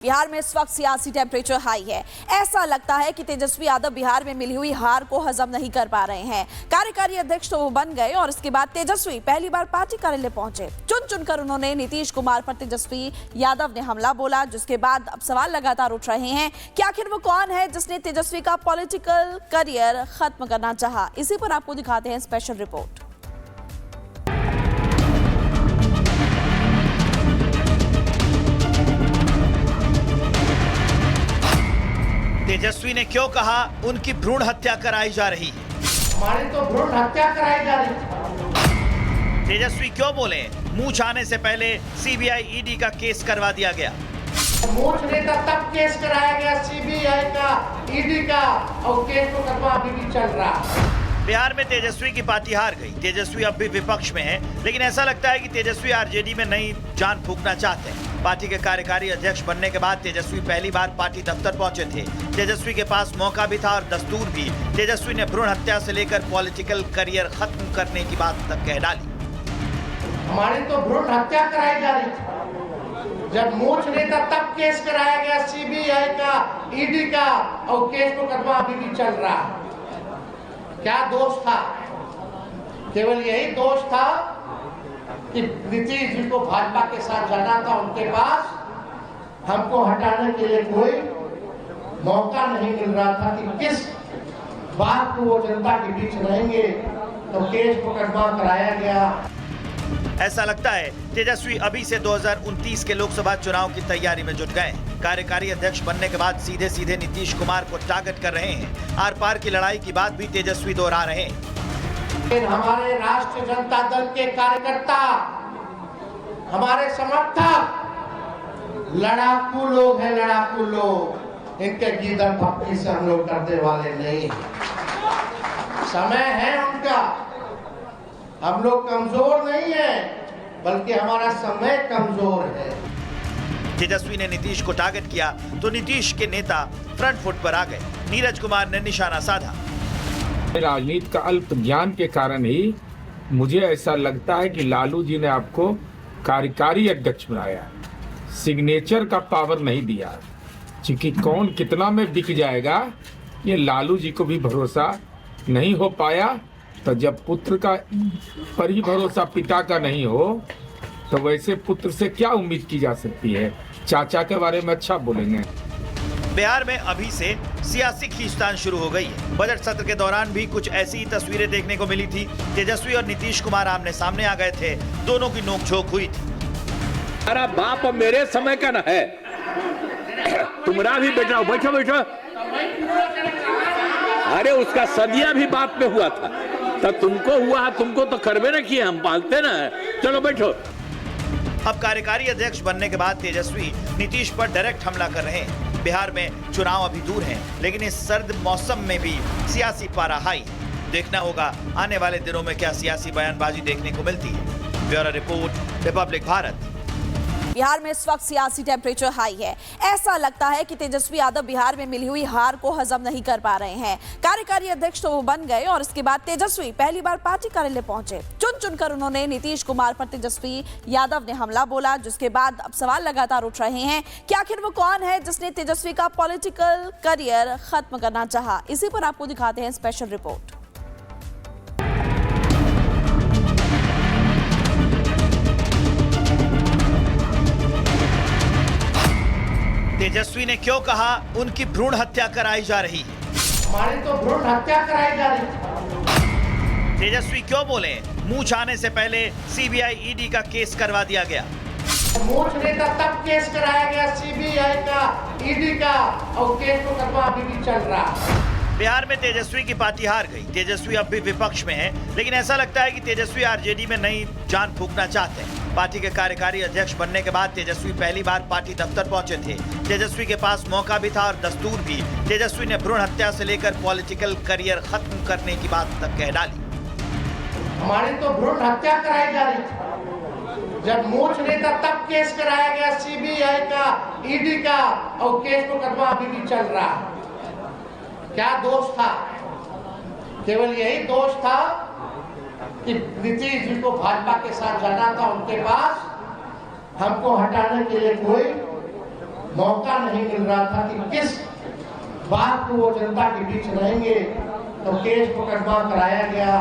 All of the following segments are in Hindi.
बिहार में इस वक्त सियासी टेम्परेचर हाई है। ऐसा लगता है कि तेजस्वी यादव बिहार में मिली हुई हार को हजम नहीं कर पा रहे हैं। कार्यकारी अध्यक्ष तो वो बन गए और इसके बाद तेजस्वी पहली बार पार्टी कार्यालय पहुंचे। चुन चुनकर उन्होंने नीतीश कुमार पर तेजस्वी यादव ने हमला बोला, जिसके बाद अब सवाल लगातार उठ रहे हैं कि आखिर वो कौन है जिसने तेजस्वी का पॉलिटिकल करियर खत्म करना चाहा। इसी पर आपको दिखाते हैं स्पेशल रिपोर्ट। तेजस्वी ने क्यों कहा उनकी भ्रूण हत्या कराई जा रही है? हमारी तो भ्रूण हत्या कराई जा रही है। तेजस्वी क्यों बोले मुंह छाने से पहले सीबीआई ईडी का केस करवा दिया गया? मुंह छाने तब केस कराया गया सीबीआई का, ईडी का, और केस को करवा अभी भी चल रहा है। बिहार में तेजस्वी की पार्टी हार गई। तेजस्वी अब भी विपक्ष में है, लेकिन ऐसा लगता है कि तेजस्वी आरजेडी में नई जान फूंकना चाहते हैं। पार्टी के कार्यकारी अध्यक्ष बनने के बाद तेजस्वी पहली बार पार्टी दफ्तर पहुंचे थे। तेजस्वी के पास मौका भी था और दस्तूर भी। तेजस्वी ने भ्रूण हत्या से लेकर पॉलिटिकल करियर खत्म करने की बात तक कह डाली। हमारी तो भ्रूण हत्या कराई जा रही थी। जब मुंह छाने तब केस कराया गया सीबीआई का, ईडी का, और केस को करवा अभी भी चल रहा है। क्या दोष था? केवल यही दोष था कि नीतीश जी को भाजपा के साथ जाना था, उनके पास हमको हटाने के लिए कोई मौका नहीं मिल रहा था कि किस बात को वो जनता के बीच रहेंगे, तो केस मुकदमा कराया गया। ऐसा लगता है तेजस्वी अभी से 2029 के लोकसभा चुनाव की तैयारी में जुट गए। कार्यकारी अध्यक्ष बनने के बाद सीधे सीधे नीतीश कुमार को टारगेट कर रहे हैं। आर पार की लड़ाई की बात भी तेजस्वी दोहरा रहे हैं। हमारे राष्ट्रीय जनता दल के कार्यकर्ता, हमारे समर्थक लड़ाकू लोग हैं, लड़ाकू लोग। इनके गीदड़ भक्ति से हम लोग डरने वाले नहीं। समय है उनका। हम लोग कमजोर नहीं है, बल्कि हमारा समय कमजोर है। तेजस्वी ने नीतीश को टारगेट किया तो नीतीश के नेता फ्रंट फुट पर आ गए। नीरज कुमार ने निशाना साधा। राजनीति का अल्प ज्ञान के कारण ही मुझे ऐसा लगता है कि लालू जी ने आपको कार्यकारी अध्यक्ष बनाया, सिग्नेचर का पावर नहीं दिया। क्योंकि कौन कितना में बिक जाएगा ये लालू जी को भी भरोसा नहीं हो पाया। तो जब पुत्र का पर ही भरोसा पिता का नहीं हो, तो वैसे पुत्र से क्या उम्मीद की जा सकती है? चाचा के बारे में अच्छा बोलेंगे। बिहार में अभी से सियासी खींचतान शुरू हो गई है। बजट सत्र के दौरान भी कुछ ऐसी ही तस्वीरें देखने को मिली थी। तेजस्वी और नीतीश कुमार आमने सामने आ गए थे। दोनों की नोकझोंक हुई थी। अरे बाप मेरे समय का न है, तुम्हारा भी बेटा बैठो बैठो। अरे उसका सदिया भी बात में हुआ था, तो तुमको हुआ, तुमको तो करबे न किए, हम पालते ना। चलो बैठो। अब कार्यकारी अध्यक्ष बनने के बाद तेजस्वी नीतीश पर डायरेक्ट हमला कर रहे हैं। बिहार में चुनाव अभी दूर हैं, लेकिन इस सर्द मौसम में भी सियासी पारा हाई। देखना होगा आने वाले दिनों में क्या सियासी बयानबाजी देखने को मिलती है। Bureau report, Republic Bharat. Bihar में इस वक्त सियासी टेम्परेचर हाई है। ऐसा लगता है कि तेजस्वी यादव बिहार में मिली हुई हार को हजम नहीं कर पा रहे हैं। कार्यकारी अध्यक्ष तो वो बन गए और इसके बाद तेजस्वी पहली बार पार्टी कार्यालय पहुंचे। चुन चुनकर उन्होंने नीतीश कुमार पर तेजस्वी यादव ने हमला बोला, जिसके बाद अब सवाल लगातार उठ रहे हैं कि आखिर वो कौन है जिसने तेजस्वी का पॉलिटिकल करियर खत्म करना चाहा। इसी पर आपको दिखाते हैं स्पेशल रिपोर्ट। तेजस्वी ने क्यों कहा उनकी भ्रूण हत्या कराई जा रही है? हमारी तो भ्रूण हत्या कराई जा रही है। तेजस्वी क्यों बोले मुंह छाने से पहले सीबीआई ईडी का केस करवा दिया गया? मुंह छाने तब केस कराया गया सीबीआई का, ईडी का, और केस को करवा अभी भी चल रहा है। बिहार में तेजस्वी की पार्टी हार गई। तेजस्वी अब भी विपक्ष में है, लेकिन ऐसा लगता है कि तेजस्वी आरजेडी में नई जान फूंकना चाहते हैं। पार्टी के कार्यकारी अध्यक्ष बनने के बाद तेजस्वी पहली बार पार्टी दफ्तर पहुंचे थे। तेजस्वी के पास मौका भी था और दस्तूर भी। तेजस्वी ने भ्रूण हत्या से लेकर पॉलिटिकल करियर खत्म करने की बात तक कह डाली। हमारी तो भ्रूण हत्या कराई जा रही थी। जब मुंह छाने तब केस कराया गया सीबीआई का, ईडी का, और केस को करवा अभी भी चल रहा है। क्या दोष था? केवल यही दोष था कि नीतीश जी को भाजपा के साथ जाना था, उनके पास हमको हटाने के लिए कोई मौका नहीं मिल रहा था कि किस बात को वो जनता के बीच रहेंगे, तो केस मुकदमा कराया गया।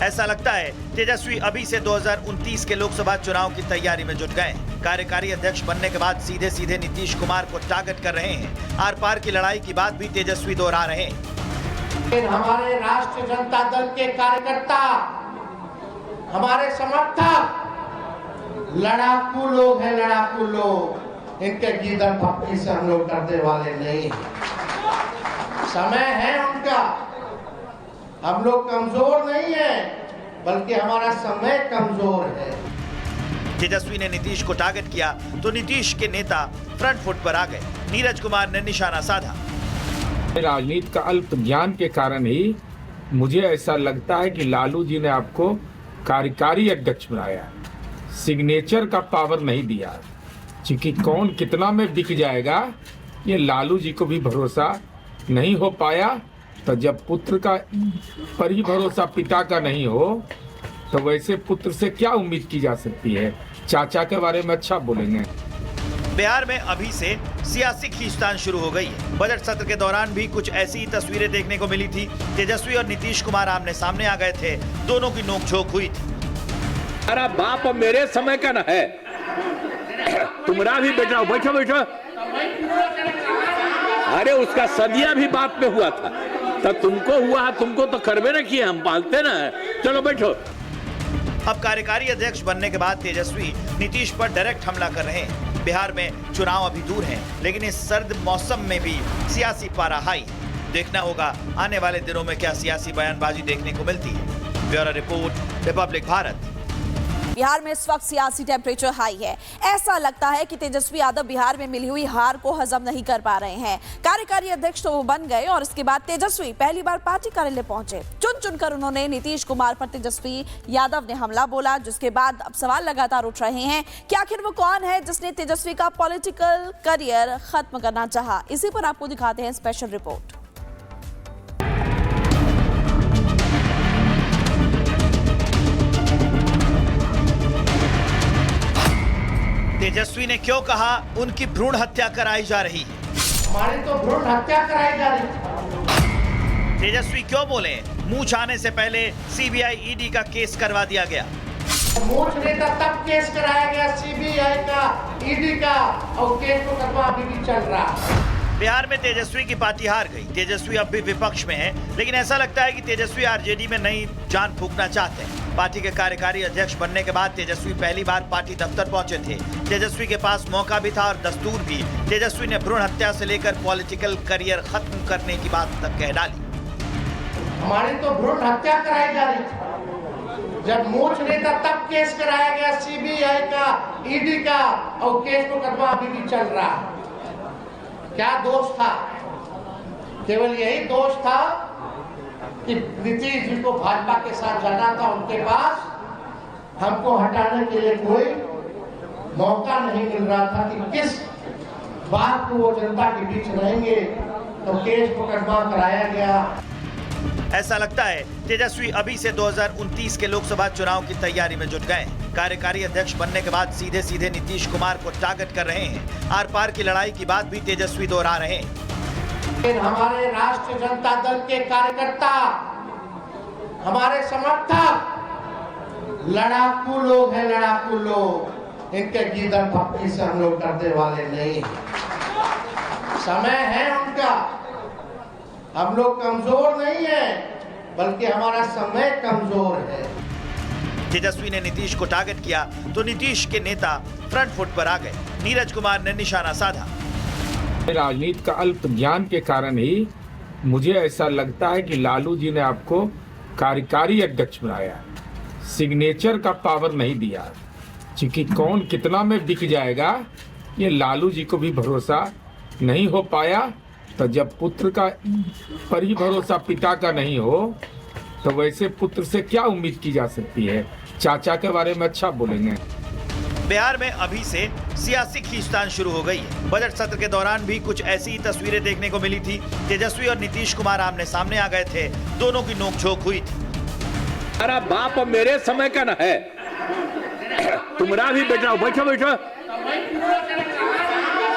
ऐसा लगता है तेजस्वी अभी से 2029 के लोकसभा चुनाव की तैयारी में जुट गए। कार्यकारी अध्यक्ष बनने के बाद सीधे सीधे नीतीश कुमार को टारगेट कर रहे हैं। आर पार की लड़ाई की बात भी तेजस्वी दोहरा रहे हैं। लेकिन हमारे राष्ट्रीय जनता दल के कार्यकर्ता, हमारे समर्थक लड़ाकू लोग हैं, लड़ाकू लोग। इनके गीदड़ भक्ति से हम लोग डरने वाले नहीं। समय है उनका, हम लोग कमजोर नहीं है, बल्कि हमारा समय कमजोर है। तेजस्वी ने नीतीश को टारगेट किया तो नीतीश के नेता फ्रंट फुट पर आ गए। नीरज कुमार ने निशाना साधा। राजनीति का अल्प ज्ञान के कारण ही मुझे ऐसा लगता है कि लालू जी ने आपको कार्यकारी अध्यक्ष बनाया, सिग्नेचर का पावर नहीं दिया। क्योंकि कौन कितना में बिक जाएगा ये लालू जी को भी भरोसा नहीं हो पाया। तो जब पुत्र का पर ही भरोसा पिता का नहीं हो तो वैसे पुत्र से क्या उम्मीद की जा सकती है। चाचा के बारे में अच्छा बोलेंगे। बिहार में अभी से सियासी खींचतान शुरू हो गई है। बजट सत्र के दौरान भी कुछ ऐसी तस्वीरें देखने को मिली थी। तेजस्वी और नीतीश कुमार आमने सामने आ गए थे, दोनों की नोकझोंक हुई थी। मेरा बाप मेरे समय का न है, तुम्हारा भी बेटा। बैठो बैठो। अरे उसका सदिया भी बात में हुआ था, तो तुमको हुआ, तुमको तो करबे न किए, हम पालते ना। चलो बैठो। अब कार्यकारी अध्यक्ष बनने के बाद तेजस्वी नीतीश पर डायरेक्ट हमला कर रहे हैं। बिहार में चुनाव अभी दूर हैं, लेकिन इस सर्द मौसम में भी सियासी पारा हाई। देखना होगा आने वाले दिनों में क्या सियासी बयानबाजी देखने को मिलती है। Bureau report, Republic Bharat. Bihar में इस वक्त सियासी टेम्परेचर हाई है। ऐसा लगता है कि तेजस्वी यादव बिहार में मिली हुई हार को हजम नहीं कर पा रहे हैं। कार्यकारी अध्यक्ष तो वो बन गए और इसके बाद तेजस्वी पहली बार पार्टी कार्यालय पहुंचे। चुन चुनकर उन्होंने नीतीश कुमार पर तेजस्वी यादव ने हमला बोला, जिसके बाद अब सवाल लगातार उठ रहे हैं कि आखिर वो कौन है जिसने तेजस्वी का पॉलिटिकल करियर खत्म करना चाहा। इसी पर आपको दिखाते हैं स्पेशल रिपोर्ट। तेजस्वी ने क्यों कहा उनकी भ्रूण हत्या कराई जा रही है? हमारी तो भ्रूण हत्या कराई जा रही थी। तेजस्वी क्यों बोले मुंह छाने से पहले सीबीआई ईडी का केस करवा दिया गया? मुंह छाने तब केस कराया गया, सीबीआई का, ईडी का, और केस मुकदमा अभी भी चल रहा है। बिहार में तेजस्वी की पार्टी हार गई। तेजस्वी अब भी विपक्ष में है, लेकिन ऐसा लगता है कि तेजस्वी आरजेडी में नई जान फूंकना चाहते हैं। पार्टी के कार्यकारी अध्यक्ष बनने के बाद तेजस्वी पहली बार पार्टी दफ्तर पहुंचे थे। तेजस्वी के पास मौका भी था और दस्तूर भी। तेजस्वी ने भ्रूण हत्या से लेकर पॉलिटिकल करियर खत्म करने की बात तक कह डाली। हमारी तो भ्रूण हत्या कराई जा रही थी। जब मुंह छाने तब केस कराया गया, सीबीआई का, ईडी का, और केस मुकदमा अभी भी चल रहा है। क्या दोष था? केवल यही दोष था कि नीतीश जी को भाजपा के साथ जाना था, उनके पास हमको हटाने के लिए कोई मौका नहीं मिल रहा था कि किस बात को वो जनता के बीच रहेंगे, तो केस मुकदमा कराया गया। ऐसा लगता है तेजस्वी अभी से 2029 के लोकसभा चुनाव की तैयारी में जुट गए। कार्यकारी अध्यक्ष बनने के बाद सीधे सीधे नीतीश कुमार को टारगेट कर रहे हैं। आर पार की लड़ाई की बात भी तेजस्वी दोहरा रहे हैं। लेकिन हमारे राष्ट्रीय जनता दल के कार्यकर्ता, हमारे समर्थक लड़ाकू लोग हैं, लड़ाकू लोग। इनके गीदड़ भक्ति से हम लोग डरने वाले नहीं। समय है उनका, हम लोग कमजोर नहीं है, बल्कि हमारा समय कमजोर है। तेजस्वी ने नीतीश को टारगेट किया तो नीतीश के नेता फ्रंट फुट पर आ गए। नीरज कुमार ने निशाना साधा। राजनीति का अल्प ज्ञान के कारण ही मुझे ऐसा लगता है कि लालू जी ने आपको कार्यकारी अध्यक्ष बनाया, सिग्नेचर का पावर नहीं दिया। क्योंकि कौन कितना में बिक जाएगा ये लालू जी को भी भरोसा नहीं हो पाया। तो जब पुत्र का पर ही भरोसा पिता का नहीं हो तो वैसे पुत्र से क्या उम्मीद की जा सकती है। चाचा के बारे में अच्छा बोलेंगे। बिहार में अभी से सियासी खींचतान शुरू हो गई है। बजट सत्र के दौरान भी कुछ ऐसी तस्वीरें देखने को मिली थी। तेजस्वी और नीतीश कुमार आमने सामने आ गए थे, दोनों की नोकझोंक हुई थी। मेरा बाप मेरे समय का न है, तुम्हारा भी बेटा। बैठो बैठो।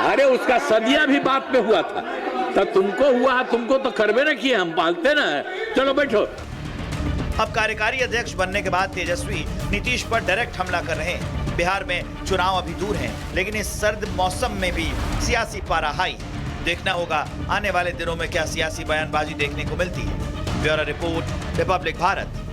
अरे उसका सदिया भी बात पे हुआ था, तब तुमको हुआ, तुमको तो करबे न किए, हम पालते ना। चलो बैठो। अब कार्यकारी अध्यक्ष बनने के बाद तेजस्वी नीतीश पर डायरेक्ट हमला कर रहे हैं। बिहार में चुनाव अभी दूर हैं, लेकिन इस सर्द मौसम में भी सियासी पारा हाई। देखना होगा आने वाले दिनों में क्या सियासी बयानबाजी देखने को मिलती है। Bureau report, Republic Bharat.